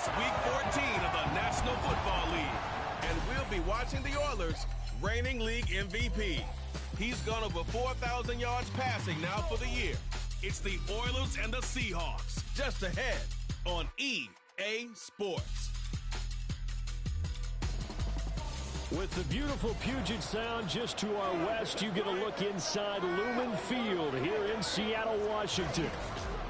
It's Week 14 of the National Football League, and we'll be watching the Oilers, reigning league MVP. He's gone over 4,000 yards passing now for the year. It's the Oilers and the Seahawks, just ahead on EA Sports. With the beautiful Puget Sound just to our west, you get a look inside Lumen Field here in Seattle, Washington.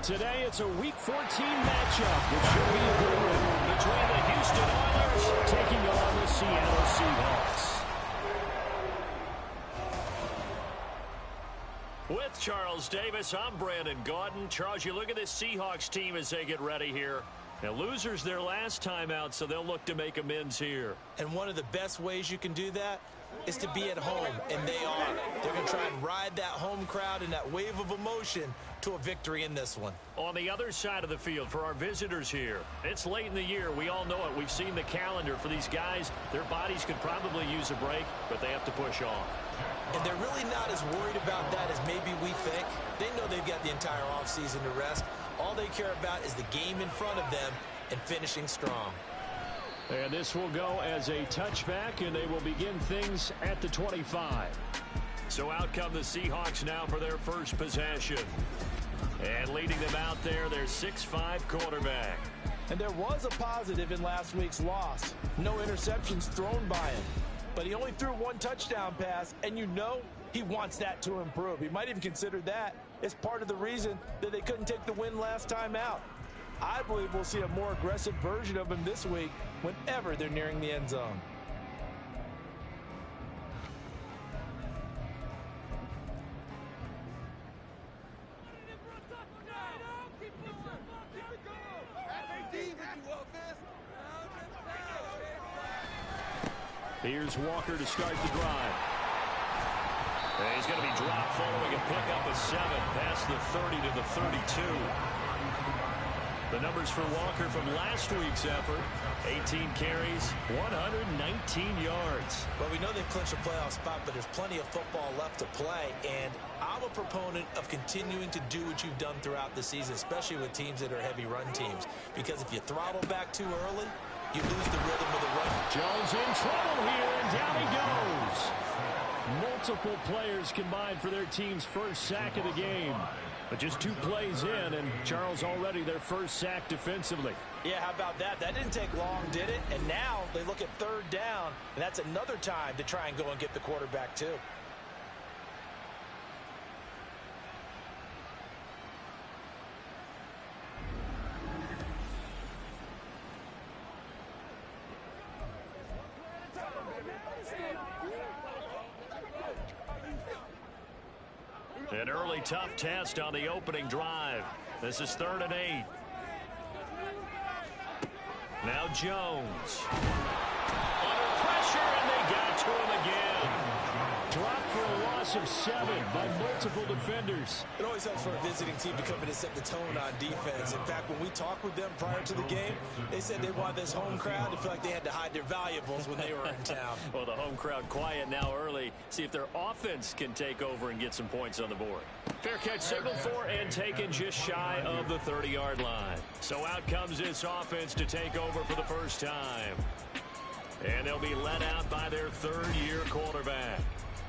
Today, it's a Week 14 matchup, which should be a good one, between the Houston Oilers taking on the Seattle Seahawks. With Charles Davis, I'm Brandon Gaudin. Charles, you look at this Seahawks team as they get ready here. Now, losers their last time out, so they'll look to make amends here. And one of the best ways you can do that is to be at home, and they are. They're going to try and ride that home crowd and that wave of emotion to a victory in this one. On the other side of the field for our visitors here, it's late in the year. We all know it. We've seen the calendar for these guys. Their bodies could probably use a break, but they have to push on. And they're really not as worried about that as maybe we think. They know they've got the entire offseason to rest. All they care about is the game in front of them and finishing strong. And this will go as a touchback, and they will begin things at the 25. So out come the Seahawks now for their first possession. And leading them out there, their 6'5" quarterback. And there was a positive in last week's loss. No interceptions thrown by him. But he only threw one touchdown pass, and you know he wants that to improve. He might even consider that as part of the reason that they couldn't take the win last time out. I believe we'll see a more aggressive version of him this week whenever they're nearing the end zone. Here's Walker to start the drive. And he's going to be dropped following a pickup of 7 past the 30 to the 32. The numbers for Walker from last week's effort: 18 carries, 119 yards. Well, we know they've clinched a playoff spot, but there's plenty of football left to play, and I'm a proponent of continuing to do what you've done throughout the season, especially with teams that are heavy run teams, because if you throttle back too early, you lose the rhythm of the run. Jones in trouble here, and down he goes. Multiple players combined for their team's first sack of the game. But just 2 plays in, and Charles already their first sack defensively. Yeah, how about that? That didn't take long, did it? And now they look at 3rd down, and that's another time to try and go and get the quarterback too. An early tough test on the opening drive. This is 3rd and 8. Now Jones. Under pressure, and they got to him again. Dropped for a loss of 7 by multiple defenders. It always helps for a visiting team to come in and set the tone on defense. In fact, when we talked with them prior to the game, they said they wanted this home crowd to feel like they had to hide their valuables when they were in town. Well, the home crowd quiet now early. See if their offense can take over and get some points on the board. Fair catch signaled for and taken just shy of the 30-yard line. So out comes this offense to take over for the first time. And they'll be led out by their 3rd-year quarterback.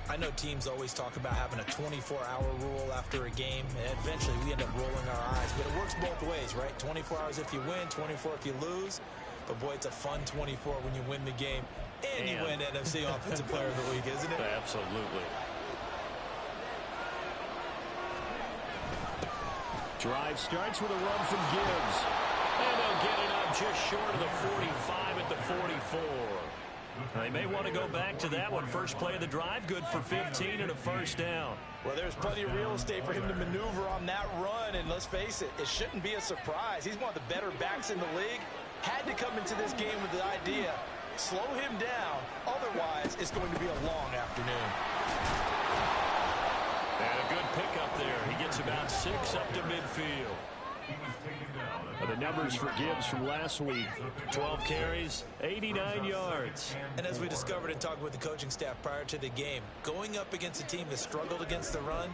I know teams always talk about having a 24-hour rule after a game, and eventually we end up rolling our eyes. But it works both ways, right? 24 hours if you win, 24 if you lose. But, boy, it's a fun 24 when you win the game and you win NFC Offensive Player of the Week, isn't it? Absolutely. Drive starts with a run from Gibbs. And they'll get it up just short of the 45 at the 44. They may want to go back to that one. First play of the drive, good for 15 and a first down. Well, there's plenty of real estate for him to maneuver on that run, and let's face it, it shouldn't be a surprise. He's one of the better backs in the league. Had to come into this game with the idea, slow him down, otherwise it's going to be a long afternoon. And a good pickup there. He gets about 6 up to midfield. And the numbers for Gibbs from last week: 12 carries, 89 yards. And as we discovered in talking with the coaching staff prior to the game, going up against a team that struggled against the run,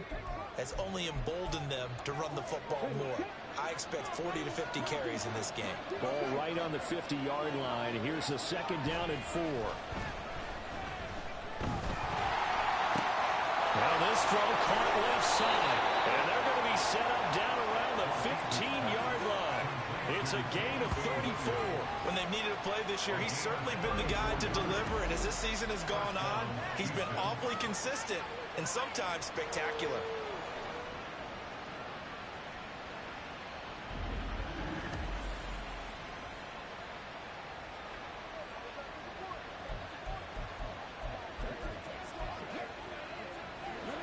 has only emboldened them to run the football more. I expect 40 to 50 carries in this game. Ball right on the 50-yard line. Here's a second down and 4. Now this throw caught left side. And they're going to be set up down around the 15-yard line. It's a gain of 34. When they've needed a play this year, he's certainly been the guy to deliver. And as this season has gone on, he's been awfully consistent and sometimes spectacular.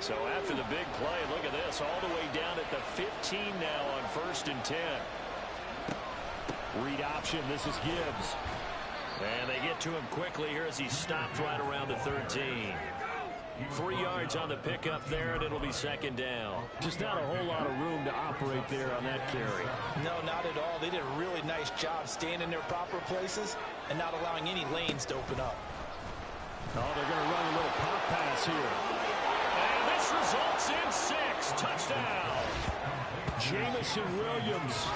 So after the big play, look at this, all the way down at the 15 now on 1st and 10. Read option, this is Gibbs. And they get to him quickly here as he stopped right around the 13. 3 yards on the pickup there, and it'll be second down. Just not a whole lot of room to operate there on that carry. No, not at all. They did a really nice job staying in their proper places and not allowing any lanes to open up. Oh, they're going to run a little pop pass here. And this results in 6. Touchdown. Jamison Williams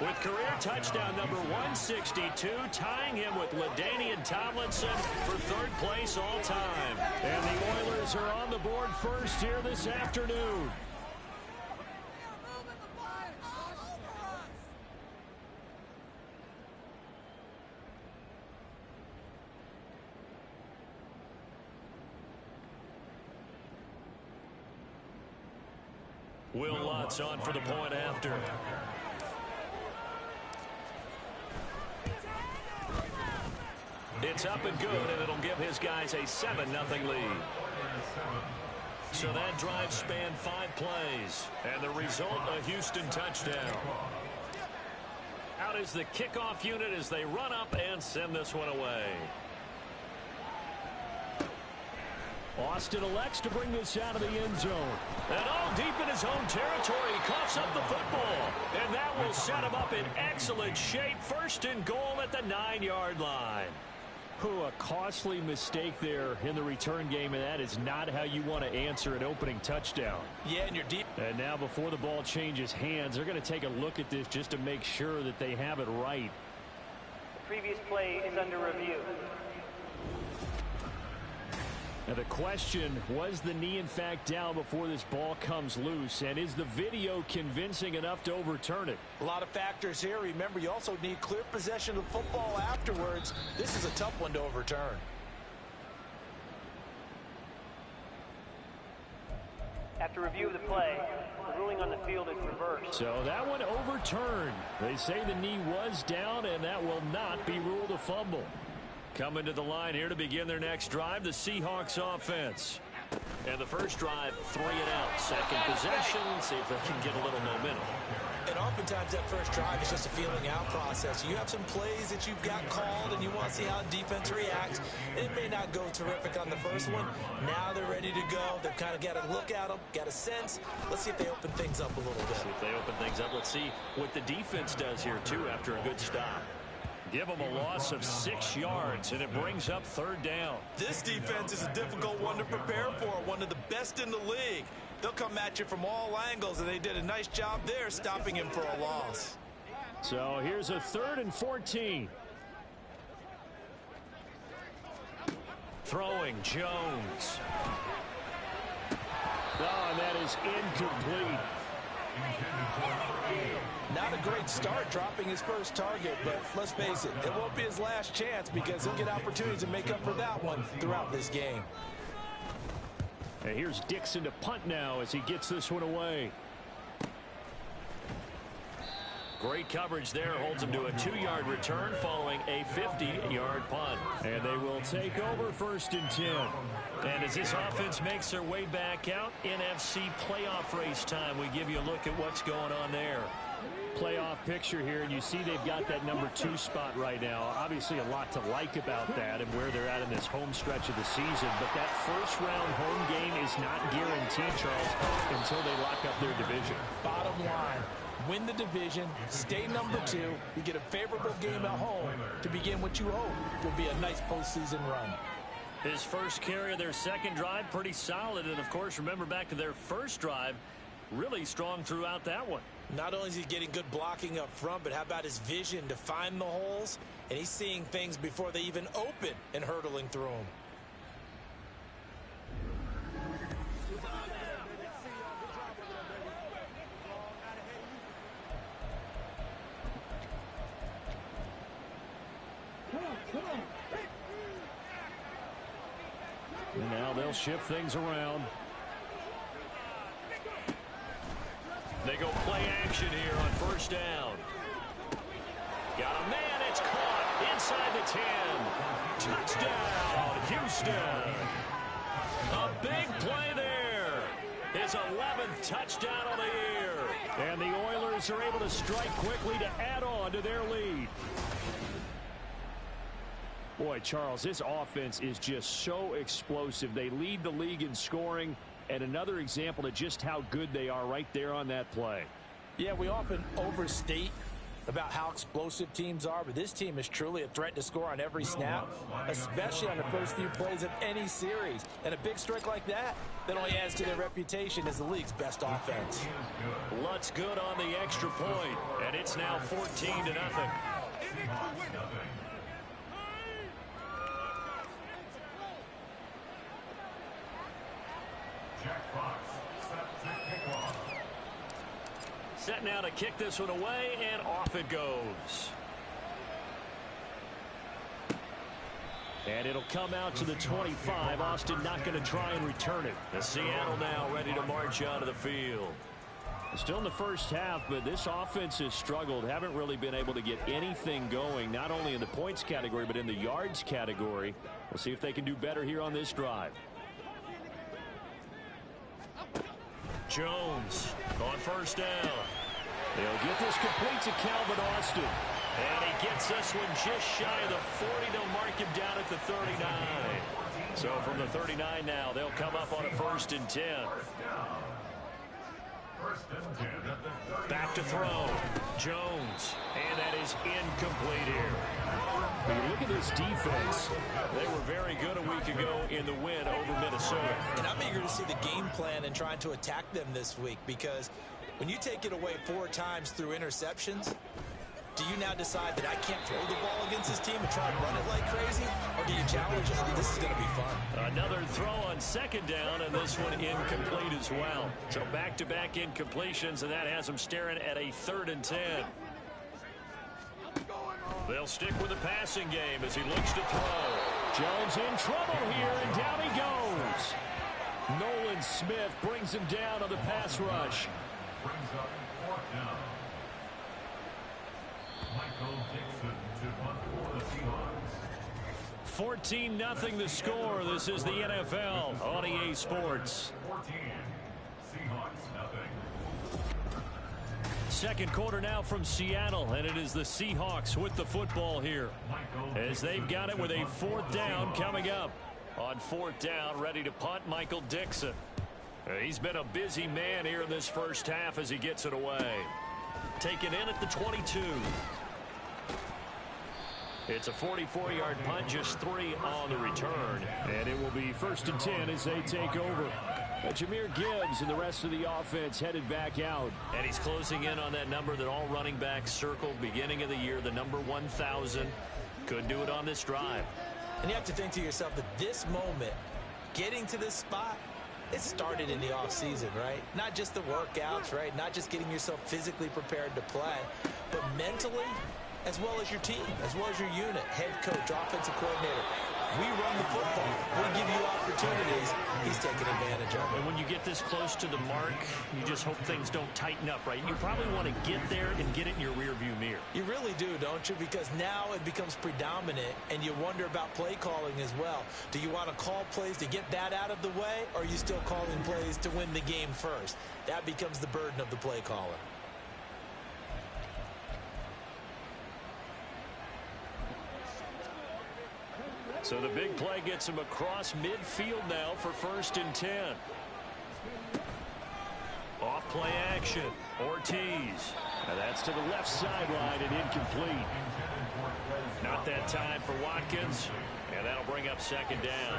with career touchdown number 162, tying him with LaDainian Tomlinson for 3rd place all time. And the Oilers are on the board first here this afternoon. Will Lutz on for the point after. It's up and good, and it'll give his guys a 7-0 lead. So that drive spanned 5 plays, and the result, a Houston touchdown. Out is the kickoff unit as they run up and send this one away. Austin elects to bring this out of the end zone. And all deep in his own territory, he coughs up the football. And that will set him up in excellent shape. 1st and goal at the 9-yard line. A costly mistake there in the return game, and that is not how you want to answer an opening touchdown. Yeah, and you're deep. And now before the ball changes hands, they're going to take a look at this just to make sure that they have it right. The previous play is under review. Now the question, was the knee in fact down before this ball comes loose? And is the video convincing enough to overturn it? A lot of factors here. Remember, you also need clear possession of the football afterwards. This is a tough one to overturn. After review of the play, the ruling on the field is reversed. So that one overturned. They say the knee was down, and that will not be ruled a fumble. Coming to the line here to begin their next drive, the Seahawks offense. And the first drive, 3 and out. Second possession, see if they can get a little momentum. And oftentimes that first drive is just a feeling out process. You have some plays that you've got called and you want to see how the defense reacts. It may not go terrific on the first one. Now they're ready to go. They've kind of got to look at them, got a sense. Let's see if they open things up a little bit. See if they open things up. Let's see what the defense does here, too, after a good stop. Give them a loss of 6 yards, and it brings up 3rd down. This defense is a difficult one to prepare for, one of the best in the league. They'll come at you from all angles, and they did a nice job there stopping him for a loss. So here's a 3rd and 14. Throwing Jones. Oh, and that is incomplete. Not a great start dropping his first target, but let's face it, it won't be his last chance because he'll get opportunities to make up for that one throughout this game. And here's Dixon to punt now as he gets this one away. Great coverage there, holds him to a 2-yard return following a 50-yard punt. And they will take over 1st and 10. And as this offense makes their way back out, NFC playoff race time, we give you a look at what's going on there. Playoff picture here, and you see they've got that number 2 spot right now. Obviously a lot to like about that and where they're at in this home stretch of the season, but that first-round home game is not guaranteed, Charles, until they lock up their division. Bottom line, win the division, stay number 2, you get a favorable game at home to begin what you hope will be a nice postseason run. His first carry of their second drive, pretty solid, and of course, remember back to their first drive, really strong throughout that one. Not only is he getting good blocking up front, but how about his vision to find the holes? And he's seeing things before they even open and hurdling through them. And now they'll shift things around. They go play action here on first down. Got a man, it's caught inside the 10. Touchdown, Houston. A big play there. His 11th touchdown of the year. And the Oilers are able to strike quickly to add on to their lead. Boy, Charles, this offense is just so explosive. They lead the league in scoring, and another example of just how good they are right there on that play. Yeah, we often overstate about how explosive teams are, but this team is truly a threat to score on every snap, especially on the first few plays of any series. And a big strike like that only adds to their reputation as the league's best offense. Lutz good on the extra point, and it's now 14-0. Set now to kick this one away, and off it goes. And it'll come out to the 25. Austin not going to try and return it. The Seattle now ready to march onto the field. Still in the first half, but this offense has struggled. Haven't really been able to get anything going, not only in the points category, but in the yards category. We'll see if they can do better here on this drive. Jones on first down. They'll get this complete to Calvin Austin. And he gets this one just shy of the 40. They'll mark him down at the 39. So from the 39 now, they'll come up on a 1st and 10. Back to throw. Jones. And that is incomplete here. When you look at this defense, they were very good a week ago in the win over Minnesota. And I'm eager to see the game plan and trying to attack them this week, because when you take it away 4 times through interceptions, do you now decide that I can't throw the ball against this team and try and run it like crazy? Or do you challenge it? This is going to be fun. Another throw on 2nd down, and this one incomplete as well. So back-to-back incompletions, and that has them staring at a 3rd and 10. They'll stick with the passing game as he looks to throw. Jones in trouble here, and down he goes. Nolan Smith brings him down on the pass rush. Brings up 4th down. Michael Dixon to punt for the Seahawks. 14-0 the score. This is the NFL on EA Sports. 14. Seahawks nothing. Second quarter now from Seattle, and it is the Seahawks with the football here as they've got it with a 4th down coming up. On 4th down, ready to punt, Michael Dixon. He's been a busy man here in this first half as he gets it away. Taken in at the 22. It's a 44-yard punt, just 3 on the return. And it will be 1st and 10 as they take over. Jahmyr Gibbs and the rest of the offense headed back out. And he's closing in on that number that all running backs circled beginning of the year, the number 1,000. Could do it on this drive. And you have to think to yourself that this moment, getting to this spot, it started in the offseason, right? Not just the workouts, right? Not just getting yourself physically prepared to play, but mentally, as well as your team, as well as your unit, head coach, offensive coordinator. We run the football. We give you opportunities. He's taking advantage of it. And when you get this close to the mark, you just hope things don't tighten up, right? You probably want to get there and get it in your rearview mirror. You really do, don't you? Because now it becomes predominant, and you wonder about play calling as well. Do you want to call plays to get that out of the way, or are you still calling plays to win the game first? That becomes the burden of the play caller. So the big play gets him across midfield now for 1st and 10. Off play action. Ortiz. Now that's to the left sideline and incomplete. Not that time for Watkins. And that'll bring up 2nd down.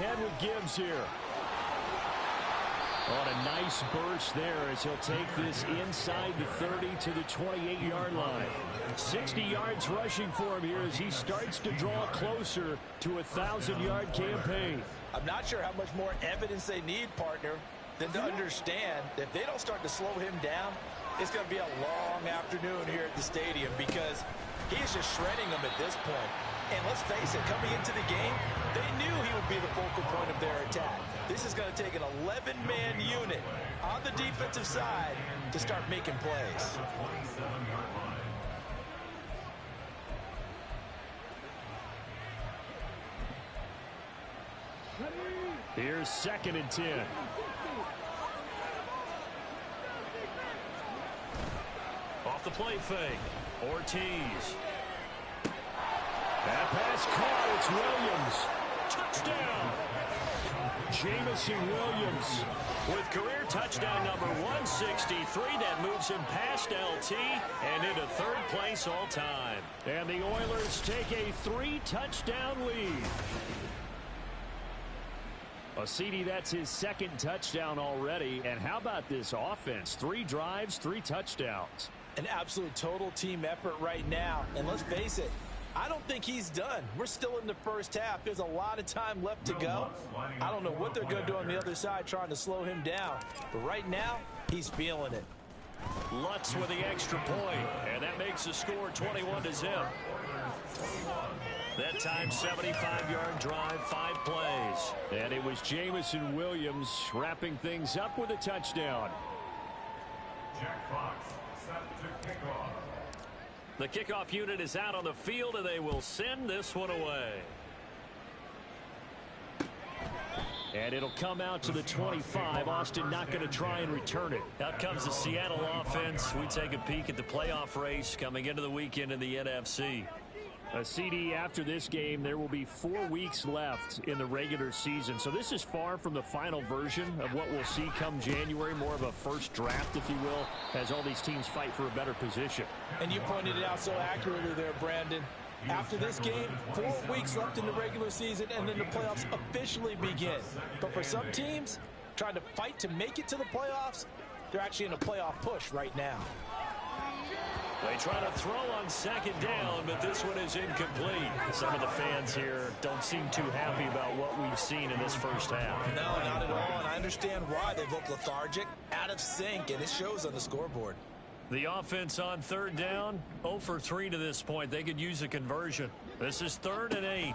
again with Gibbs here. On a nice burst there as he'll take this inside the 30 to the 28-yard line. 60 yards rushing for him here as he starts to draw closer to a 1,000-yard campaign. I'm not sure how much more evidence they need, partner, than to understand that if they don't start to slow him down, it's going to be a long afternoon here at the stadium because he's just shredding them at this point. And let's face it, coming into the game, they knew he would be the focal point of their attack. This is going to take an 11-man unit on the defensive side to start making plays. Here's 2nd and 10. Off the play fake. Ortiz. That pass caught. It's Williams. Touchdown. Jamison Williams with career touchdown number 163. That moves him past LT and into 3rd place all time. And the Oilers take a 3-touchdown lead. CD, that's his 2nd touchdown already. And how about this offense? 3 drives, 3 touchdowns. An absolute total team effort right now. And let's face it, I don't think he's done. We're still in the first half. There's a lot of time left to go. I don't know what they're going to do on the other side trying to slow him down. But right now, he's feeling it. Lutz with the extra point, and that makes the score 21-0. That time, 75-yard drive, 5 plays. And it was Jamison Williams wrapping things up with a touchdown. Jack Fox set to kick off. The kickoff unit is out on the field, and they will send this one away. And it'll come out to the 25. Austin not going to try and return it. Out comes the Seattle offense. We take a peek at the playoff race coming into the weekend in the NFC. A CD after this game, there will be 4 weeks left in the regular season. So this is far from the final version of what we'll see come January, more of a first draft, if you will, as all these teams fight for a better position. And you pointed it out so accurately there, Brandon. After this game, 4 weeks left in the regular season, and then the playoffs officially begin. But for some teams, trying to fight to make it to the playoffs, they're actually in a playoff push right now. They try to throw on 2nd down, but this one is incomplete. Some of the fans here don't seem too happy about what we've seen in this first half. No, not at all, and I understand why. They look lethargic, out of sync, and it shows on the scoreboard. The offense on 3rd down, 0 for 3 to this point. They could use a conversion. This is 3rd and 8.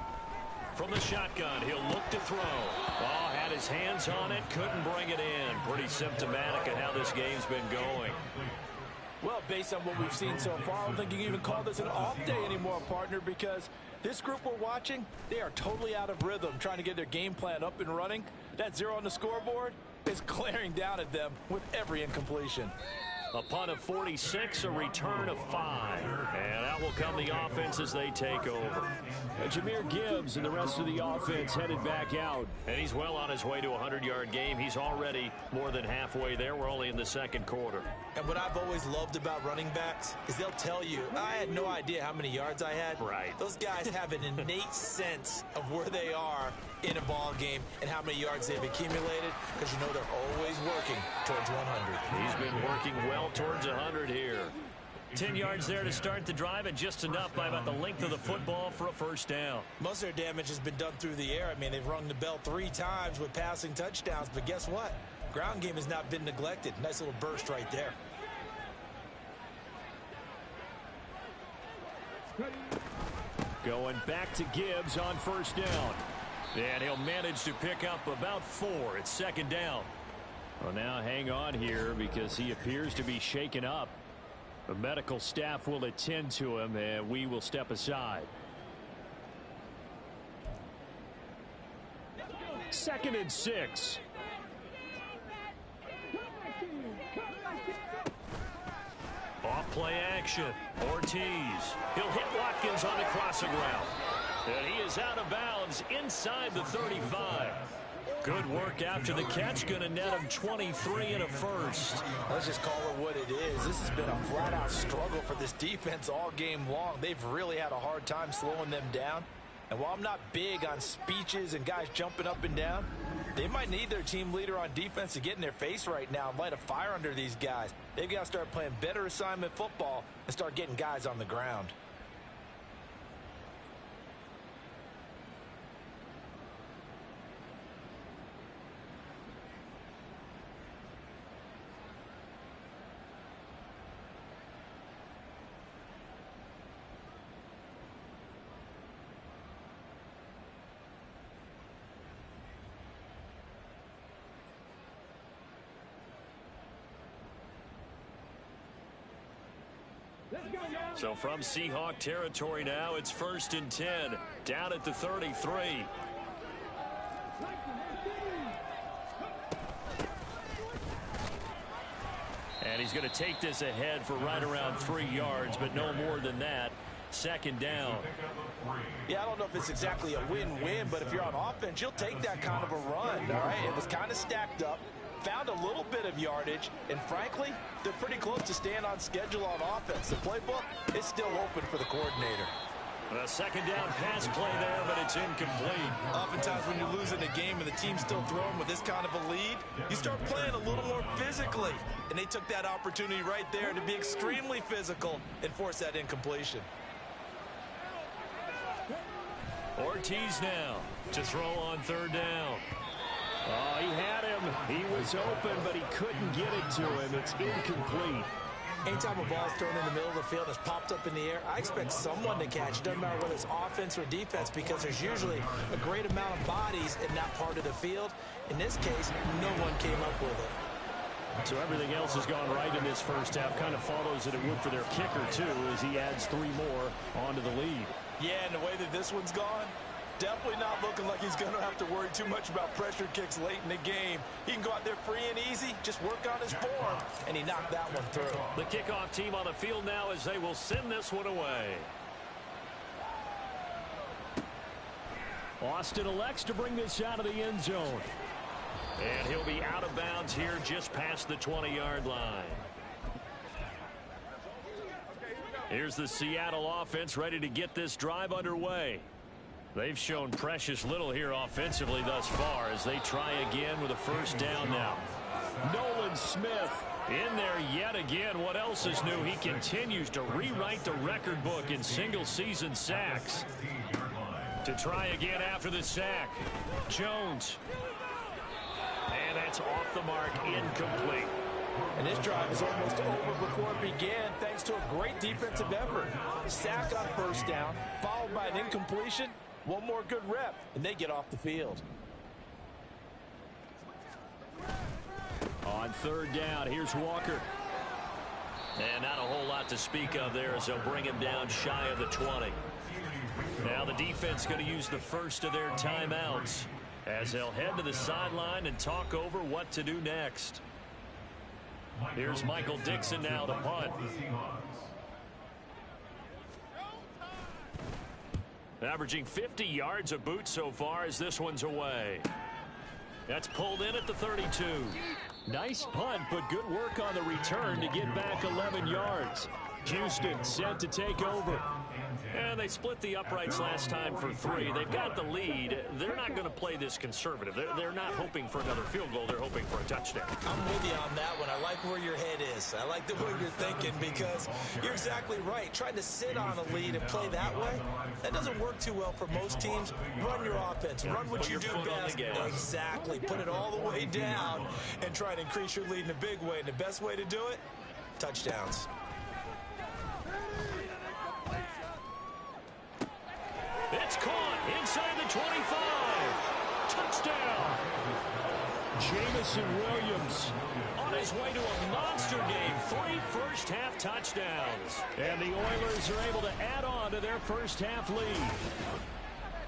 From the shotgun, he'll look to throw. Oh, had his hands on it, couldn't bring it in. Pretty symptomatic of how this game's been going. Well, based on what we've seen so far, I don't think you can even call this an off day anymore, partner, because this group we're watching, they are totally out of rhythm, trying to get their game plan up and running. That 0 on the scoreboard is glaring down at them with every incompletion. A punt of 46, a return of 5. And out will come the offense as they take over. Jahmyr Gibbs and the rest of the offense headed back out. And he's well on his way to a 100-yard game. He's already more than halfway there. We're only in the 2nd quarter. And what I've always loved about running backs is they'll tell you, I had no idea how many yards I had. Right. Those guys have an innate sense of where they are in a ball game and how many yards they've accumulated, because you know they're always working towards 100. He's been working well towards 100 here. 10 yards there to start the drive, and just enough by about the length of the football for a first down. Most of their damage has been done through the air. I mean, they've rung the bell 3 times with passing touchdowns, but guess what? Ground game has not been neglected. Nice little burst right there. Going back to Gibbs on 1st down. And he'll manage to pick up about 4. It's 2nd down. Well, now hang on here because he appears to be shaken up. The medical staff will attend to him, and we will step aside. 2nd and 6. Off play action. Ortiz. He'll hit Watkins on the crossing route. And he is out of bounds inside the 35. Good work after the catch. Going to net him 23 and a first. Let's just call it what it is. This has been a flat-out struggle for this defense all game long. They've really had a hard time slowing them down. And while I'm not big on speeches and guys jumping up and down, they might need their team leader on defense to get in their face right now and light a fire under these guys. They've got to start playing better assignment football and start getting guys on the ground. So from Seahawk territory now, it's 1st and 10, down at the 33. And he's going to take this ahead for right around 3 yards, but no more than that. 2nd down. Yeah, I don't know if it's exactly a win-win, but if you're on offense, you'll take that kind of a run, all right? It was kind of stacked up. Found a little bit of yardage, and frankly, they're pretty close to staying on schedule on offense. The playbook is still open for the coordinator. A 2nd down pass play there, but it's incomplete. Oftentimes when you're losing a game and the team's still throwing with this kind of a lead, you start playing a little more physically. And they took that opportunity right there to be extremely physical and force that incompletion. Ortiz now to throw on 3rd down. Oh, he had him. He was open, but he couldn't get it to him. It's incomplete. Anytime a ball's thrown in the middle of the field that's popped up in the air, I expect someone to catch. Doesn't matter whether it's offense or defense, because there's usually a great amount of bodies in that part of the field. In this case, no one came up with it. So everything else has gone right in this first half. Kind of follows that it would for their kicker, too, as he adds 3 more onto the lead. Yeah, and the way that this one's gone, definitely not looking like he's going to have to worry too much about pressure kicks late in the game. He can go out there free and easy, just work on his form, and he knocked that one through. The kickoff team on the field now as they will send this one away. Austin elects to bring this out of the end zone. And he'll be out of bounds here just past the 20-yard line. Here's the Seattle offense ready to get this drive underway. They've shown precious little here offensively thus far as they try again with a 1st down now. Nolan Smith in there yet again. What else is new? He continues to rewrite the record book in single-season sacks. To try again after the sack. Jones. And that's off the mark, incomplete. And this drive is almost over before it began thanks to a great defensive effort. Sack on 1st down, followed by an incompletion. One more good rep, and they get off the field. On 3rd down, here's Walker. And not a whole lot to speak of there as they'll bring him down shy of the 20. Now the defense going to use the first of their timeouts as they'll head to the sideline and talk over what to do next. Here's Michael Dixon now to punt. Averaging 50 yards a boot so far as this one's away. That's pulled in at the 32. Nice punt, but good work on the return to get back 11 yards. Houston set to take over. And they split the uprights last time for 3. They've got the lead. They're not going to play this conservative. They're not hoping for another field goal. They're hoping for a touchdown. I'm with you on that one. I like where your head is. I like the way you're thinking because you're exactly right. Trying to sit on a lead and play that way, that doesn't work too well for most teams. Run your offense. Run what you do best. Exactly. Put it all the way down and try to increase your lead in a big way. And the best way to do it, touchdowns. It's caught inside the 25. Touchdown. Jamison Williams on his way to a monster game. 3 first-half touchdowns. And the Oilers are able to add on to their first-half lead.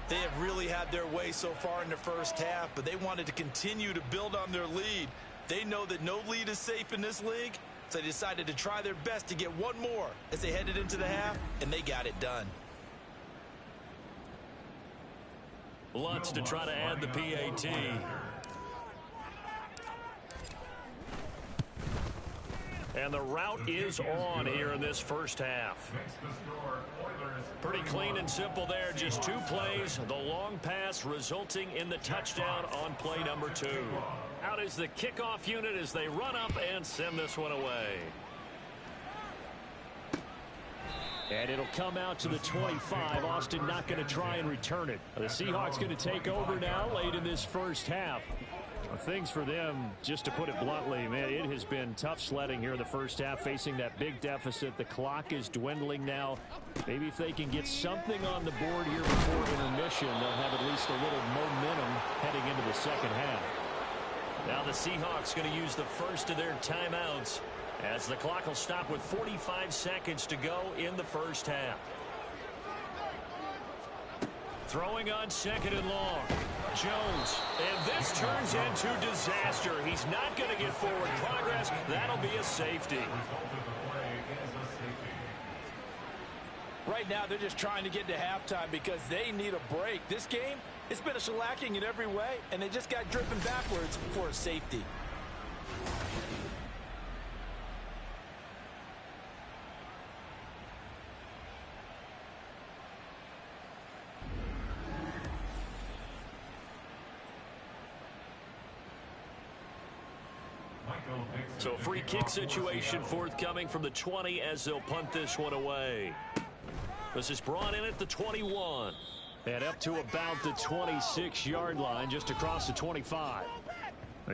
They have really had their way so far in the first half, but they wanted to continue to build on their lead. They know that no lead is safe in this league, so they decided to try their best to get one more as they headed into the half, and they got it done. Lutz to try to add the PAT. And the route is on here in this first half. Pretty clean and simple there. Just 2 plays. The long pass resulting in the touchdown on play number 2. Out is the kickoff unit as they run up and send this one away. And it'll come out to the 25. Austin not going to try and return it. The Seahawks going to take over now late in this first half. Things for them, just to put it bluntly, man, it has been tough sledding here in the first half, facing that big deficit. The clock is dwindling now. Maybe if they can get something on the board here before intermission, they'll have at least a little momentum heading into the second half. Now the Seahawks going to use the first of their timeouts as the clock will stop with 45 seconds to go in the first half. Throwing on 2nd and long. Jones, and this turns into disaster. He's not going to get forward progress. That'll be a safety. Right now, they're just trying to get to halftime because they need a break. This game, it's been a shellacking in every way, and they just got driven backwards for a safety. So a free kick situation forthcoming from the 20 as they'll punt this one away. This is brought in at the 21. And up to about the 26-yard line, just across the 25.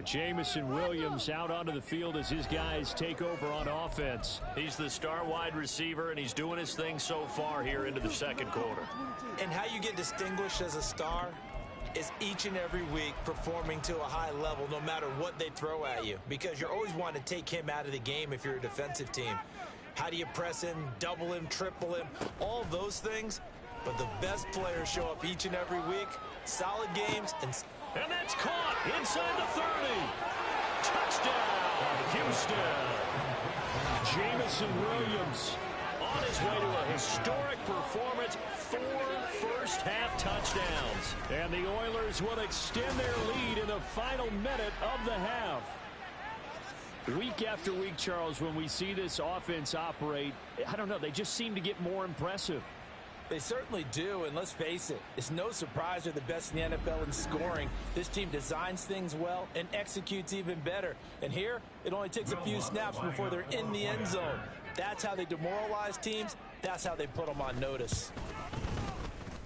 Jamison Williams out onto the field as his guys take over on offense. He's the star wide receiver, and he's doing his thing so far here into the second quarter. And how you get distinguished as a star is each and every week performing to a high level no matter what they throw at you, because you're always wanting to take him out of the game if you're a defensive team. How do you press him, double him, triple him, all those things? But the best players show up each and every week, solid games, and that's caught inside the 30. Touchdown, Houston. Jamison Williams on his way to a historic performance, 4 first-half touchdowns. And the Oilers will extend their lead in the final minute of the half. Week after week, Charles, when we see this offense operate, I don't know, they just seem to get more impressive. They certainly do, and let's face it, it's no surprise they're the best in the NFL in scoring. This team designs things well and executes even better. And here, it only takes a few snaps before they're in the end zone. That's how they demoralize teams. That's how they put them on notice.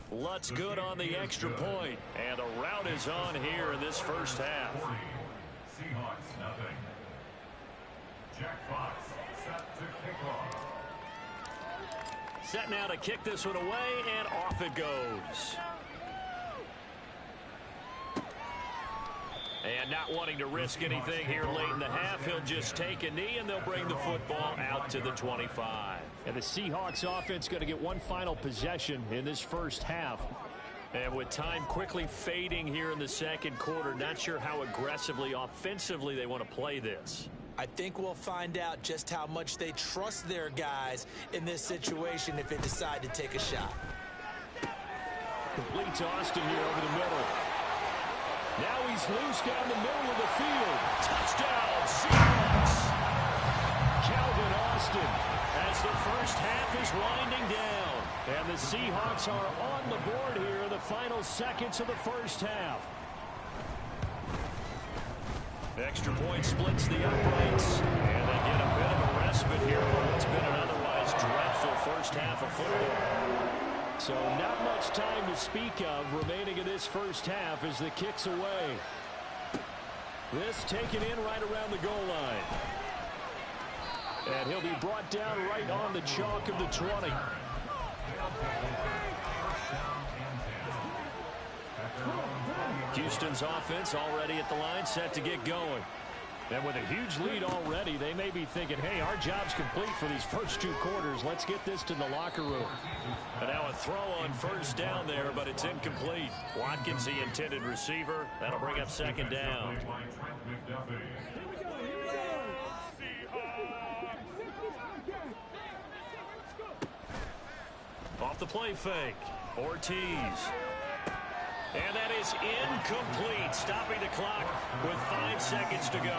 Lutz good on the extra point, and a rout is on here in this first half. Seahawks nothing. Jack Fox set to kick off. Set now to kick this one away, and off it goes. And not wanting to risk anything here late in the half, he'll just take a knee, and they'll bring the football out to the 25. And the Seahawks offense going to get one final possession in this first half. And with time quickly fading here in the second quarter, not sure how aggressively, offensively they want to play this. I think we'll find out just how much they trust their guys in this situation if they decide to take a shot. Complete to Austin here over the middle. Now he's loose down the middle of the field. Touchdown, Seahawks! Calvin Austin. As the first half is winding down. And the Seahawks are on the board here in the final seconds of the first half. Extra point splits the uprights, and they get a bit of a respite here for what's been an otherwise dreadful first half of football. So not much time to speak of remaining in this first half as the kick's away. This taken in right around the goal line. And he'll be brought down right on the chalk of the 20. Houston's offense already at the line, set to get going. And with a huge lead already, they may be thinking, hey, our job's complete for these first 2 quarters. Let's get this to the locker room. And now a throw on first down there, but it's incomplete. Watkins, the intended receiver. That'll bring up second down. Off the play fake. Ortiz. And that is incomplete, stopping the clock with 5 seconds to go.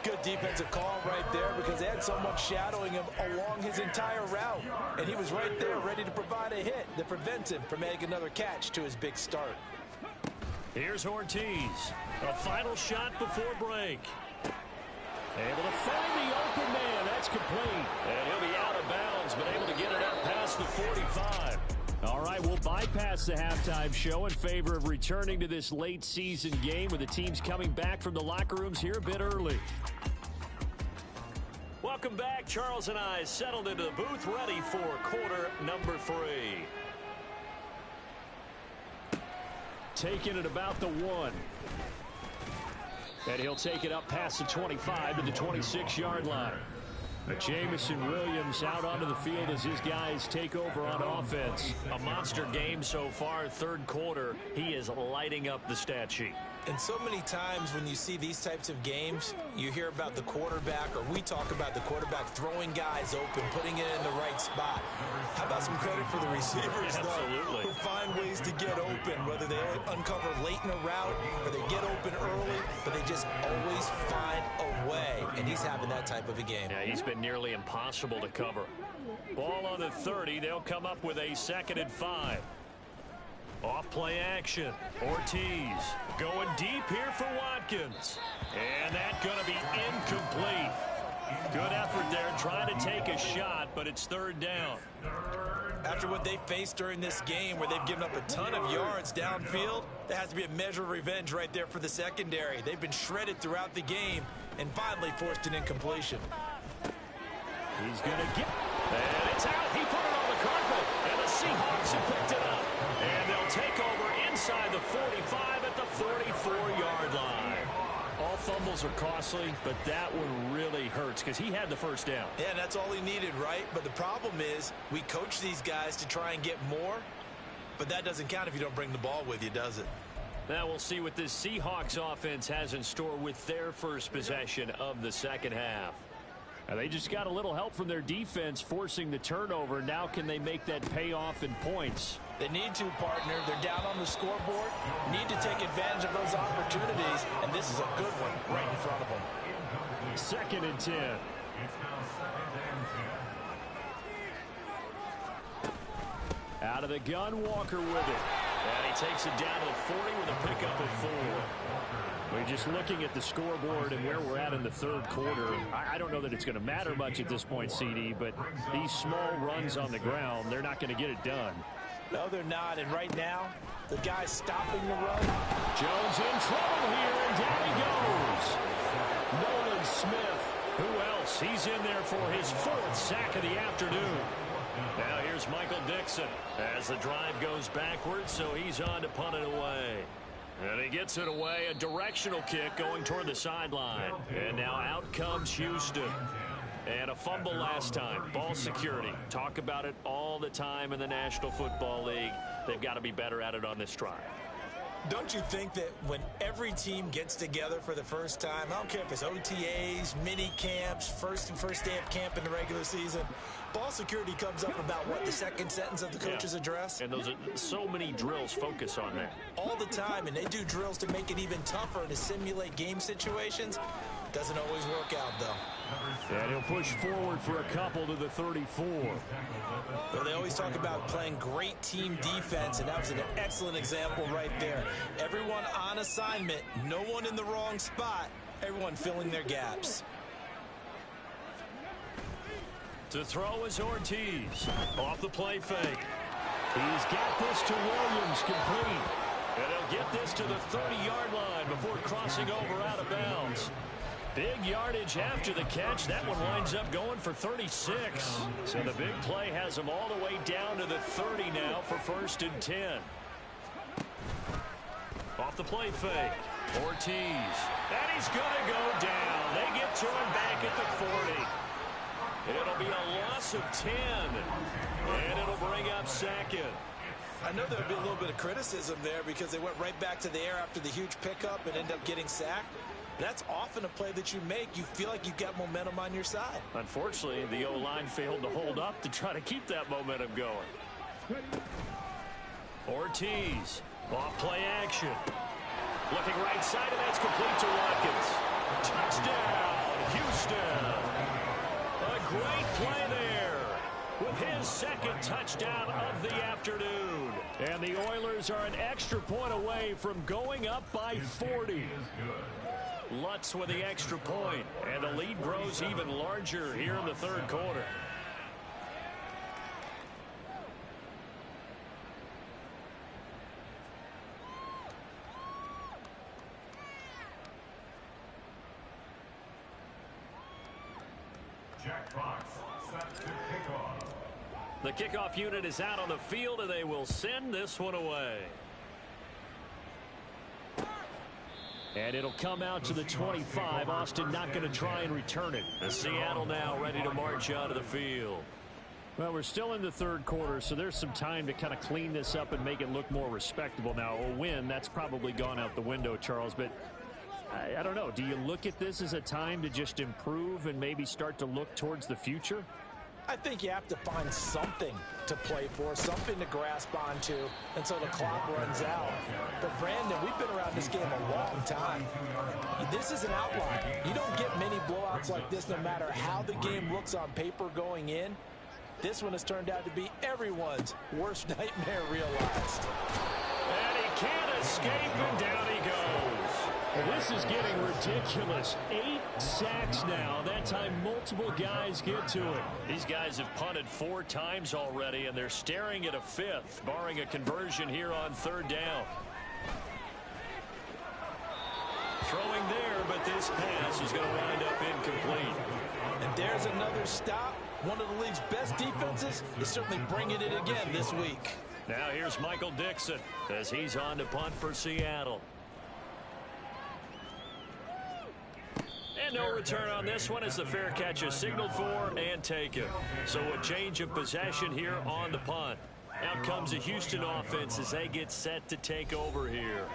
Good defensive call right there because they had someone shadowing him along his entire route. And he was right there ready to provide a hit that prevents him from making another catch to his big start. Here's Ortiz. A final shot before break. Able to find the open man. That's complete. And he'll be out of bounds, but able to get it up past the 45. All right, we'll bypass the halftime show in favor of returning to this late season game with the teams coming back from the locker rooms here a bit early. Welcome back. Charles and I settled into the booth ready for quarter number 3. Taking it about the 1. And he'll take it up past the 25 to the 26-yard line. Jamison Williams out onto the field as his guys take over on offense. A monster game so far, third quarter. He is lighting up the stat sheet. And so many times when you see these types of games, you hear about the quarterback, or we talk about the quarterback throwing guys open, putting it in the right spot. How about some credit for the receivers, though, who find ways to get open, whether they uncover late in a route or they get open early, but they just always find a way. And he's having that type of a game. Yeah, he's been nearly impossible to cover. Ball on the 30. They'll come up with a 2nd and 5. Off play action. Ortiz going deep here for Watkins. And that's going to be incomplete. Good effort there trying to take a shot, but it's 3rd down. After what they faced during this game where they've given up a ton of yards downfield, there has to be a measure of revenge right there for the secondary. They've been shredded throughout the game and finally forced an incompletion. He's going to get... And it's out. He put it on the carpet. And the Seahawks have picked it up. And they'll take over inside the 45 at the 44-yard line. All fumbles are costly, but that one really hurts because he had the first down. Yeah, and that's all he needed, right? But the problem is we coach these guys to try and get more, but that doesn't count if you don't bring the ball with you, does it? Now we'll see what this Seahawks offense has in store with their first possession of the second half. Now they just got a little help from their defense forcing the turnover. Now can they make that pay off in points? They need to, partner. They're down on the scoreboard. Need to take advantage of those opportunities, and this is a good one right in front of them. 2nd and 10. Out of the gun, Walker with it. And he takes it down to the 40 with a pickup of 4. We're just looking at the scoreboard and where we're at in the third quarter. I don't know that it's going to matter much at this point, CD, but these small runs on the ground, they're not going to get it done. No, they're not. And right now, the guy's stopping the run. Jones in trouble here, and down he goes. Nolan Smith. Who else? He's in there for his 4th sack of the afternoon. Now here's Michael Dixon as the drive goes backwards, so he's on to punt it away. And he gets it away, a directional kick going toward the sideline. And now out comes Houston. And a fumble last time. Ball security. Talk about it all the time in the National Football League. They've got to be better at it on this drive. Don't you think that when every team gets together for the first time, I don't care if it's OTAs, mini camps, first day of camp in the regular season, ball security comes up about, what, the 2nd sentence of the coach's address? And those are so many drills focus on that. All the time, and they do drills to make it even tougher to simulate game situations. Doesn't always work out, though. And he'll push forward for a couple to the 34. Well, they always talk about playing great team defense, and that was an excellent example right there. Everyone on assignment, no one in the wrong spot, everyone filling their gaps. To throw is Ortiz. Off the play fake. He's got this to Williams, complete. And he'll get this to the 30-yard line before crossing over out of bounds. Big yardage after the catch. That one winds up going for 36. So the big play has him all the way down to the 30 now for 1st and 10. Off the play fake. Ortiz. And he's going to go down. They get to him back at the 40. It'll be a loss of 10. And it'll bring up 2nd. I know there'll be a little bit of criticism there because they went right back to the air after the huge pickup and ended up getting sacked. That's often a play that you make. You feel like you've got momentum on your side. Unfortunately, the O-line failed to hold up to try to keep that momentum going. Ortiz, off play action. Looking right side, and that's complete to Watkins. Touchdown, Houston. A great play there with his second touchdown of the afternoon. And the Oilers are an extra point away from going up by 40. Lutz with the extra point, and the lead grows even larger here in the third quarter. Jack Fox set to kick off. The kickoff unit is out on the field, and they will send this one away. And it'll come out to the 25. Austin not going to try and return it. The Seattle now ready to march out of the field. Well, we're still in the third quarter, so there's some time to kind of clean this up and make it look more respectable. Now, a win, that's probably gone out the window, Charles, but I don't know. Do you look at this as a time to just improve and maybe start to look towards the future? I think you have to find something to play for, something to grasp onto until the clock runs out. But, Brandon, we've been around this game a long time. This is an outlier. You don't get many blowouts like this no matter how the game looks on paper going in. This one has turned out to be everyone's worst nightmare realized. And he can't escape, and down he goes. This is getting ridiculous. 8 sacks now. That time multiple guys get to it. These guys have punted 4 times already, and they're staring at a 5th, barring a conversion here on third down. Throwing there, but this pass is going to wind up incomplete. And there's another stop. One of the league's best defenses is certainly bringing it again this week. Now here's Michael Dixon as he's on to punt for Seattle. And no return on this one as the fair catch is signaled for and taken. So a change of possession here on the punt. Out comes the Houston offense as they get set to take over here.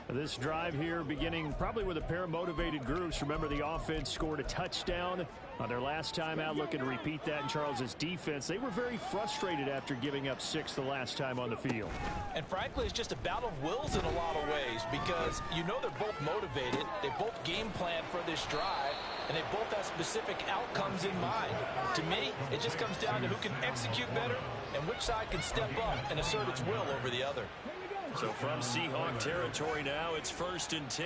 This drive here beginning probably with a pair of motivated groups. Remember, the offense scored a touchdown on their last time out, looking to repeat that in Charles's defense. They were very frustrated after giving up 6 the last time on the field. And frankly, it's just a battle of wills in a lot of ways because you know they're both motivated. They both game plan for this drive, and they both have specific outcomes in mind. To me, it just comes down to who can execute better and which side can step up and assert its will over the other. So from Seahawk territory now, it's 1st and 10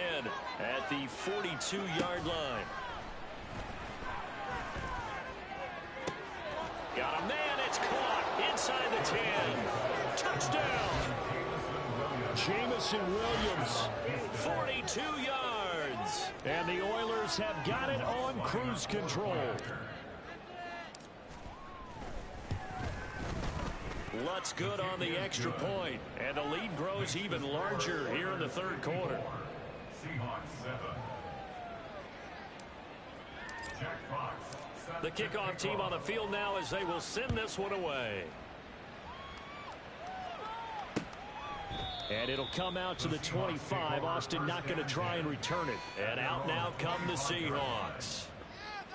at the 42-yard line. Got a man, it's caught inside the 10. Touchdown! Jamison Williams. 42 yards. And the Oilers have got it on cruise control. Lutz good on the extra point, and the lead grows even larger here in the third quarter. Seahawks 7. Jack Fox. The kickoff team on the field now as they will send this one away. And it'll come out to the 25. Austin not going to try and return it. And out now come the Seahawks.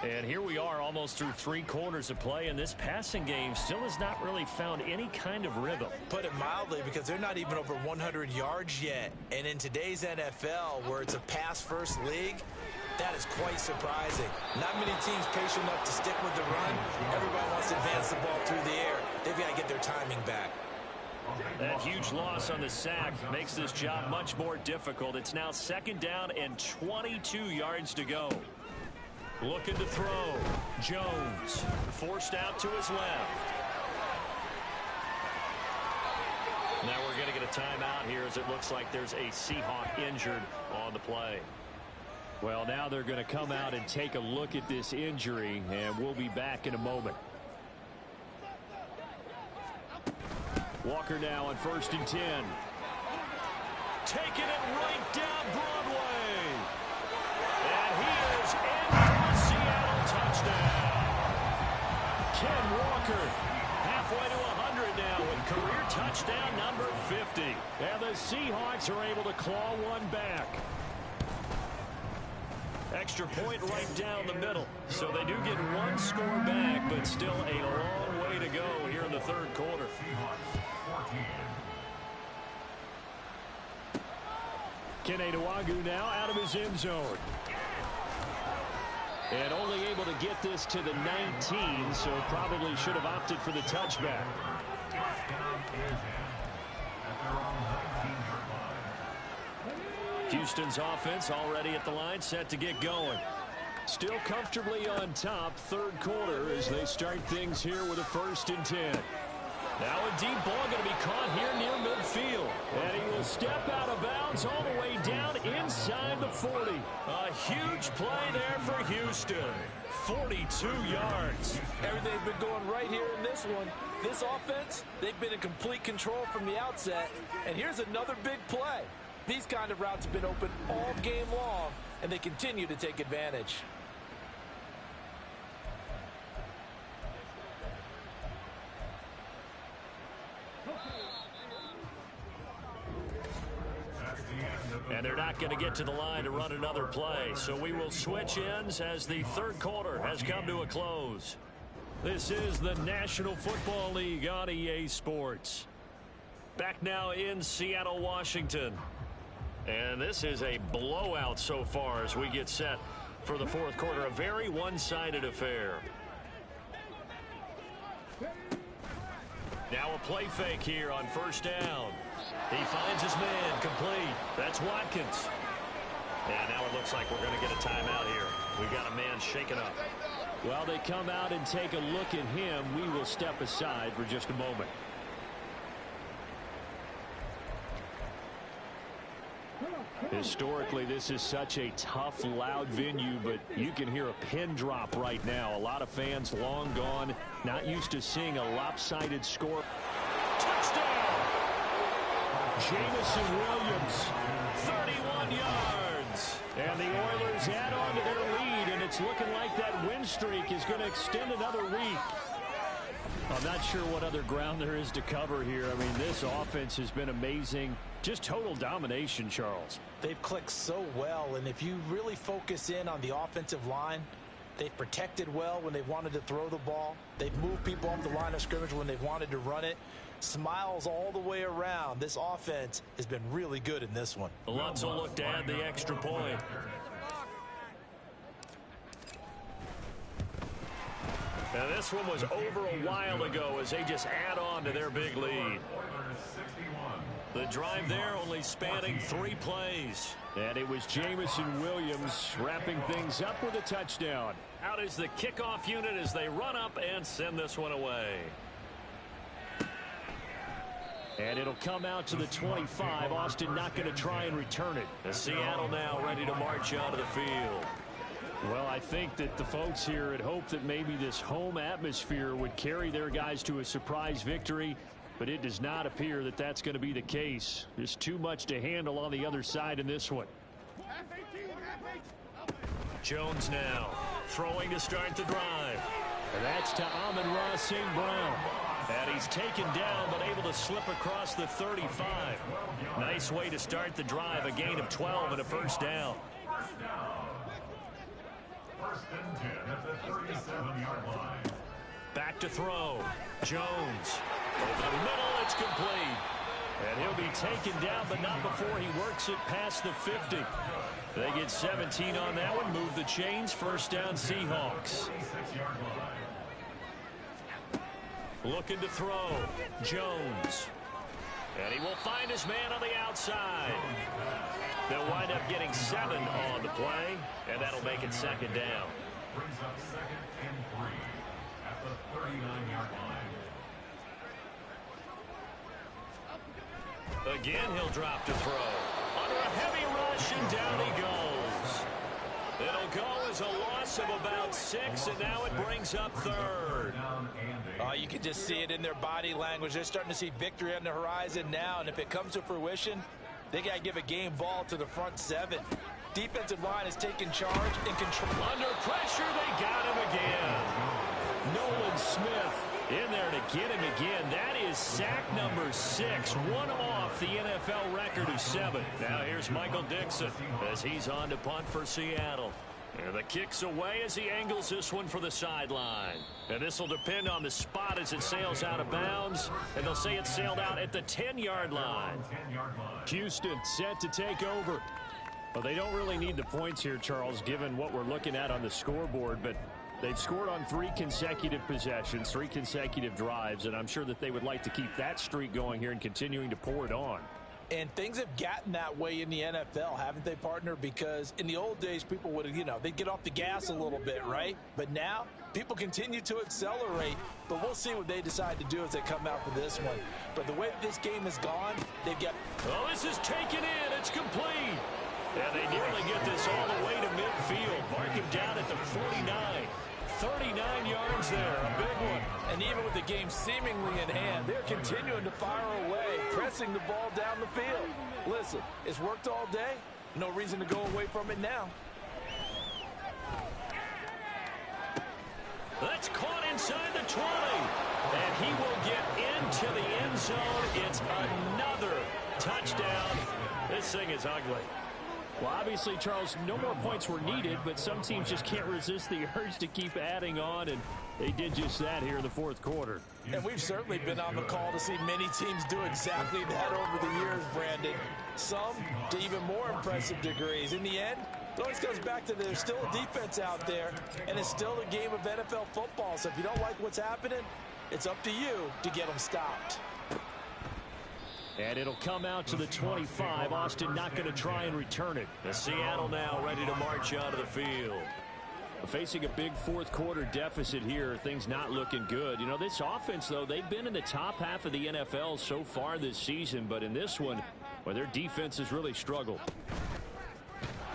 And here we are almost through 3 quarters of play, and this passing game still has not really found any kind of rhythm. Put it mildly, because they're not even over 100 yards yet. And in today's NFL, where it's a pass-first league, that is quite surprising. Not many teams patient enough to stick with the run. Everybody wants to advance the ball through the air. They've got to get their timing back. That huge loss on the sack makes this job much more difficult. It's now 2nd down and 22 yards to go. Looking to throw. Jones forced out to his left. Now we're going to get a timeout here as it looks like there's a Seahawk injured on the play. Well, now they're going to come out and take a look at this injury, and we'll be back in a moment. Walker now on 1st and 10. Taking it right down Broadway. And he is in for a Seattle touchdown. Ken Walker Halfway to 100 now with career touchdown number 50. And the Seahawks are able to claw one back. Extra point right down the middle. So they do get 1 score back, but still a long way to go here in the third quarter. Ken Adewagu now out of his end zone. And only able to get this to the 19, so probably should have opted for the touchback. Houston's offense already at the line, set to get going. Still comfortably on top, third quarter, as they start things here with a 1st and 10. Now a deep ball going to be caught here near midfield. And he will step out of bounds all the way down inside the 40. A huge play there for Houston. 42 yards. Everything's been going right here in this one. This offense, they've been in complete control from the outset. And here's another big play. These kind of routes have been open all game long, and they continue to take advantage. And they're not going to get to the line to run another play. So we will switch ends as the third quarter has come to a close. This is the National Football League on EA Sports. Back now in Seattle, Washington. And this is a blowout so far as we get set for the fourth quarter. A very one-sided affair. Now a play fake here on 1st down. He finds his man complete. That's Watkins. And now it looks like we're going to get a timeout here. We've got a man shaken up. While they come out and take a look at him, we will step aside for just a moment. Historically, this is such a tough, loud venue, but you can hear a pin drop right now. A lot of fans long gone, not used to seeing a lopsided score. Touchdown! Jamison Williams, 31 yards. And the Oilers add on to their lead, and it's looking like that win streak is going to extend another week. I'm not sure what other ground there is to cover here. I mean, this offense has been amazing. Just total domination, Charles. They've clicked so well, and if you really focus in on the offensive line, they've protected well when they've wanted to throw the ball. They've moved people off the line of scrimmage when they've wanted to run it. Smiles all the way around. This offense has been really good in this one. Alonso looked to add the extra point. Now this one was over a while ago as they just add on to their big lead. The drive there only spanning 3 plays. And it was Jamison Williams wrapping things up with a touchdown. Out is the kickoff unit as they run up and send this one away. And it'll come out to the 25. Austin not going to try and return it. The Seattle now ready to march onto the field. Well, I think that the folks here had hoped that maybe this home atmosphere would carry their guys to a surprise victory, but it does not appear that that's going to be the case. There's too much to handle on the other side in this one. Jones now throwing to start the drive. And that's to Amon-Ra St. Brown. And he's taken down but able to slip across the 35. Nice way to start the drive. A gain of 12 and a 1st down. 1st and 10 at the 37-yard line. Back to throw. Jones. Over the middle, it's complete. And he'll be taken down, but not before he works it past the 50. They get 17 on that one. Move the chains. 1st down, Seahawks. Looking to throw. Jones. And he will find his man on the outside. They'll wind up getting 7 on the play, and that'll make it 2nd down. Brings up 2nd and 3 at the 39-yard line. Again, he'll drop to throw. Under a heavy rush, and down he goes. It'll go as a loss of about 6, and now it brings up 3rd. You can just see it in their body language. They're starting to see victory on the horizon now, and if it comes to fruition, they got to give a game ball to the front 7. Defensive line is taking charge and control. Under pressure, they got him again. Nolan Smith in there to get him again. That is sack number 6. One off the NFL record of 7. Now here's Michael Dixon as he's on to punt for Seattle. And the kick's away as he angles this one for the sideline. And this will depend on the spot as it sails out of bounds. And they'll say it sailed out at the 10-yard line. Houston set to take over. Well, they don't really need the points here, Charles, given what we're looking at on the scoreboard, but they've scored on 3 consecutive possessions, 3 consecutive drives, and I'm sure that they would like to keep that streak going here and continuing to pour it on. And things have gotten that way in the NFL, haven't they, partner? Because in the old days, people would have, they'd get off the gas a little bit, right? But now, people continue to accelerate, but we'll see what they decide to do as they come out for this one. But the way this game has gone, they've got... Well, this is taken in. It's complete. And they nearly get this all the way to midfield. Mark him down at the 49. 39 yards there, a big one. And even with the game seemingly in hand, they're continuing to fire away, pressing the ball down the field. Listen, it's worked all day. No reason to go away from it now. That's caught inside the 20. And he will get into the end zone. It's another touchdown. This thing is ugly. Well, obviously, Charles, no more points were needed, but some teams just can't resist the urge to keep adding on, and they did just that here in the fourth quarter. And we've certainly been on the call to see many teams do exactly that over the years, Brandon. Some to even more impressive degrees. In the end, it always comes back to there's still a defense out there, and it's still a game of NFL football. So if you don't like what's happening, it's up to you to get them stopped. And it'll come out to the 25. Austin not going to try and return it. The Seattle now ready to march onto the field. Facing a big fourth quarter deficit here, things not looking good. This offense, though, they've been in the top half of the NFL so far this season, but in this one, well, their defense has really struggled.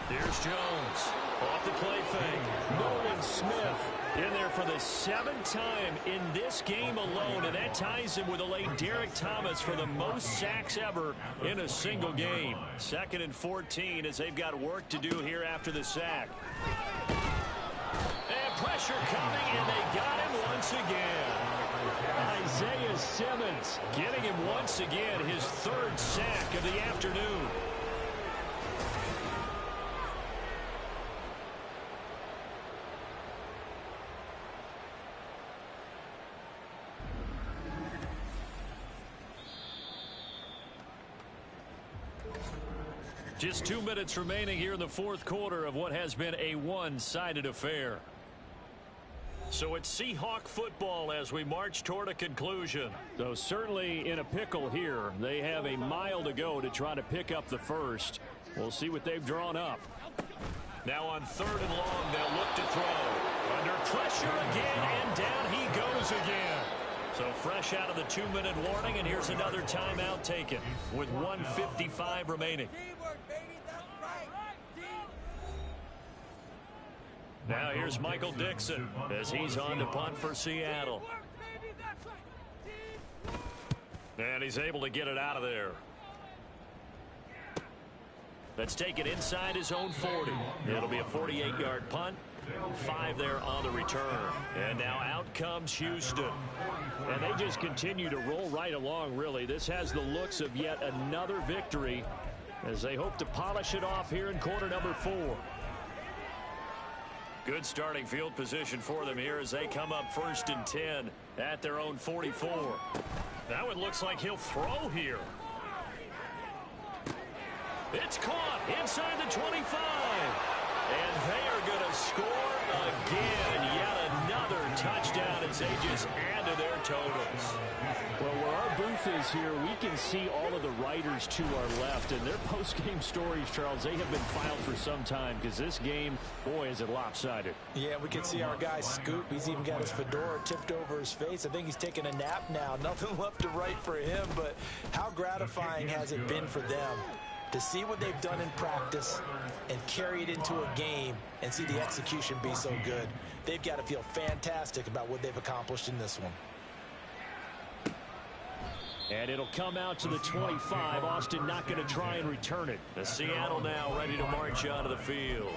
There's Jones. Off the play fake. Nolan Smith in there for the 7th time in this game alone, and that ties him with a late Derek Thomas for the most sacks ever in a single game. 2nd and 14 as they've got work to do here after the sack. And pressure coming, and they got him once again. Isaiah Simmons getting him once again, his 3rd sack of the afternoon. Just 2 minutes remaining here in the fourth quarter of what has been a one-sided affair. So it's Seahawk football as we march toward a conclusion. Though certainly in a pickle here. They have a mile to go to try to pick up the first. We'll see what they've drawn up. Now on 3rd and long, they'll look to throw. Under pressure again, and down he goes again. So fresh out of the 2-minute warning, and here's another timeout taken with 1:55 remaining. Now here's Michael Dixon as he's on to punt for Seattle. And he's able to get it out of there. Let's take it inside his own 40. It'll be a 48-yard punt. 5 there on the return. And now out comes Houston. And they just continue to roll right along, really. This has the looks of yet another victory as they hope to polish it off here in quarter number 4. Good starting field position for them here as they come up 1st and 10 at their own 44. Now it looks like he'll throw here. It's caught inside the 25. And they are going to score again. Yet another touchdown as they just add to their totals. Well, where our booth is here, we can see all of the writers to our left. And their post-game stories, Charles, they have been filed for some time because this game, boy, is it lopsided. Yeah, we can see our guy Scoop. He's even got his fedora tipped over his face. I think he's taking a nap now. Nothing left to write for him, but how gratifying has it been for them to see what they've done in practice and carry it into a game and see the execution be so good. They've got to feel fantastic about what they've accomplished in this one. And it'll come out to the 25. Austin not going to try and return it. The Seattle now ready to march onto the field.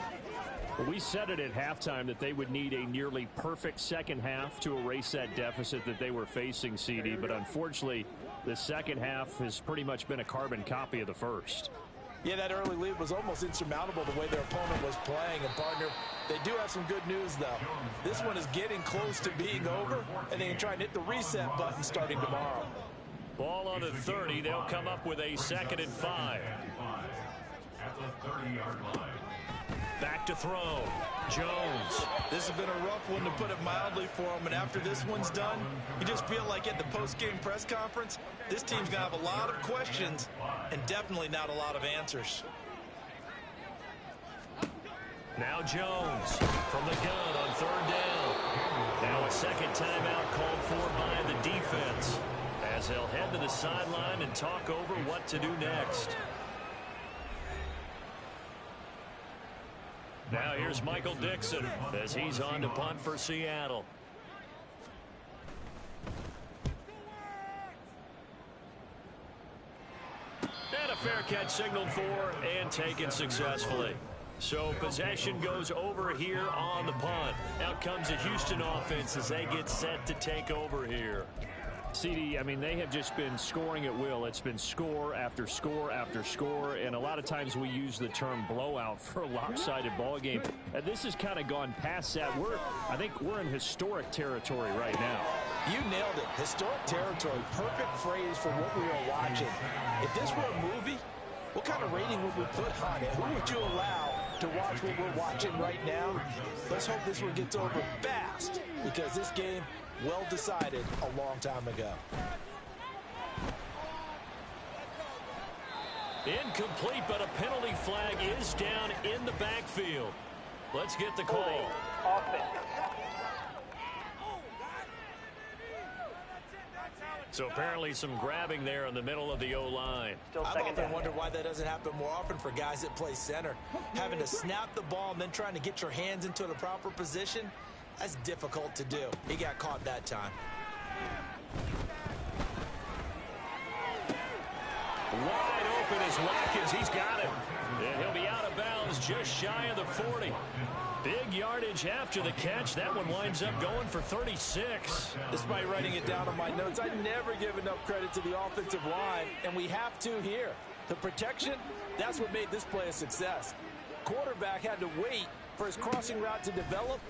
Well, we said it at halftime that they would need a nearly perfect second half to erase that deficit that they were facing, CD. But unfortunately, the second half has pretty much been a carbon copy of the first. Yeah, that early lead was almost insurmountable the way their opponent was playing. And, partner, they do have some good news, though. This one is getting close to being over, and they can try and hit the reset button starting tomorrow. Ball on the 30. They'll come up with a 2nd and 5. the 30-yard line. Back to throw. Jones. This has been a rough one, to put it mildly, for him. And after this one's done, you just feel like at the post-game press conference, this team's going to have a lot of questions and definitely not a lot of answers. Now Jones from the gun on third down. Now a second timeout called for by the defense, as they'll head to the sideline and talk over what to do next. Now here's Michael Dixon as he's on to punt for Seattle. And a fair catch signaled for and taken successfully. So possession goes over here on the punt. Out comes the Houston offense as they get set to take over here. CD, I mean, they have just been scoring at will. It's been score after score after score, and a lot of times we use the term blowout for a lopsided ball game. And this has kind of gone past that. I think we're in historic territory right now. You nailed it. Historic territory. Perfect phrase for what we are watching. If this were a movie, what kind of rating would we put on it? Who would you allow to watch what we're watching right now? Let's hope this one gets over fast, because this game, well decided a long time ago. Incomplete, but a penalty flag is down in the backfield. Let's get the call. Offense. So apparently some grabbing there in the middle of the O-line. Still I've second often down. wondered why that doesn't happen more often for guys that play center. Having to snap the ball and then trying to get your hands into the proper position, that's difficult to do. He got caught that time. Wide open is Watkins. He's got it. And he'll be out of bounds just shy of the 40. Big yardage after the catch. That one winds up going for 36. Despite writing it down on my notes, I never give enough credit to the offensive line, and we have to here. The protection, that's what made this play a success. Quarterback had to wait for his crossing route to develop,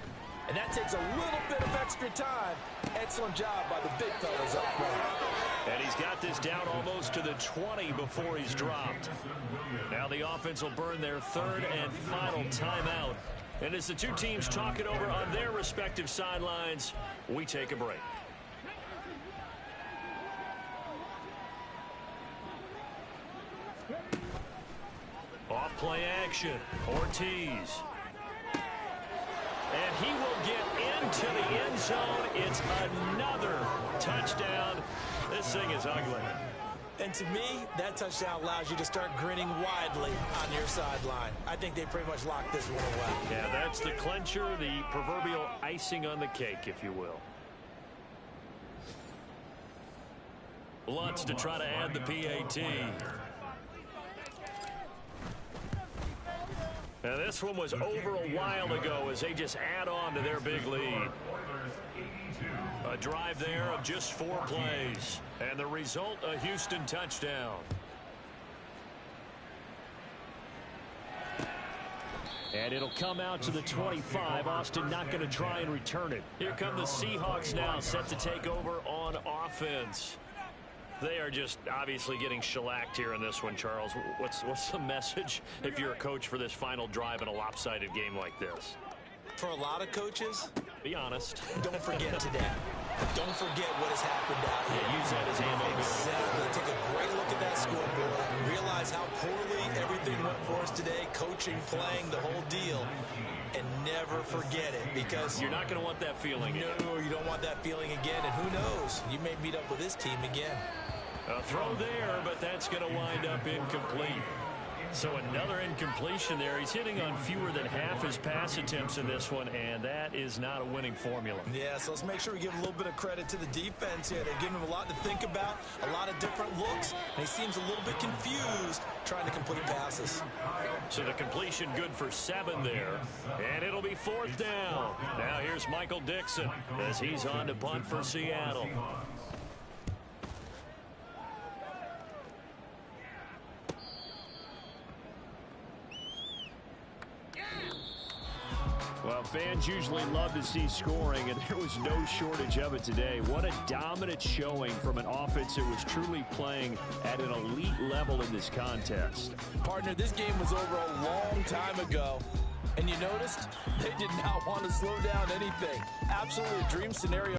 and that takes a little bit of extra time. Excellent job by the big fellas up front. And he's got this down almost to the 20 before he's dropped. Now the offense will burn their third and final timeout. And as the two teams talk it over on their respective sidelines, we take a break. Off play action. Ortiz. And he will get into the end zone. It's another touchdown. This thing is ugly. And to me, that touchdown allows you to start grinning widely on your sideline. I think they pretty much locked this one away. Yeah, that's the clincher, the proverbial icing on the cake, if you will. Lutz to try to add the PAT. Now this one was over a while ago as they just add on to their big lead. A drive there of just 4 plays. And the result, a Houston touchdown. And it'll come out to the 25. Austin not going to try and return it. Here come the Seahawks now, set to take over on offense. They are just obviously getting shellacked here in this one, Charles. What's the message if you're a coach for this final drive in a lopsided game like this? For a lot of coaches, Be honest. don't forget today. Don't forget what has happened out here. Yeah, use that as ammo. Exactly. Take a great look at that scoreboard. Realize how poorly everything went for us today. Coaching, playing, the whole deal. And never forget it, because You're not going to want that feeling again. no, you don't want that feeling again. And who knows? You may meet up with this team again. A throw there, but that's going to wind up incomplete. So another incompletion there. He's hitting on fewer than half his pass attempts in this one, and that is not a winning formula. Yeah, so let's make sure we give a little bit of credit to the defense here. They're giving him a lot to think about, a lot of different looks, and he seems a little bit confused trying to complete passes. So the completion good for 7 there, and it'll be 4th down. Now here's Michael Dixon as he's on to punt for Seattle. Well, Fans usually love to see scoring, and there was no shortage of it today. What a dominant showing from an offense that was truly playing at an elite level in this contest. Partner, this game was over a long time ago, and you noticed they did not want to slow down anything. Absolutely a dream scenario.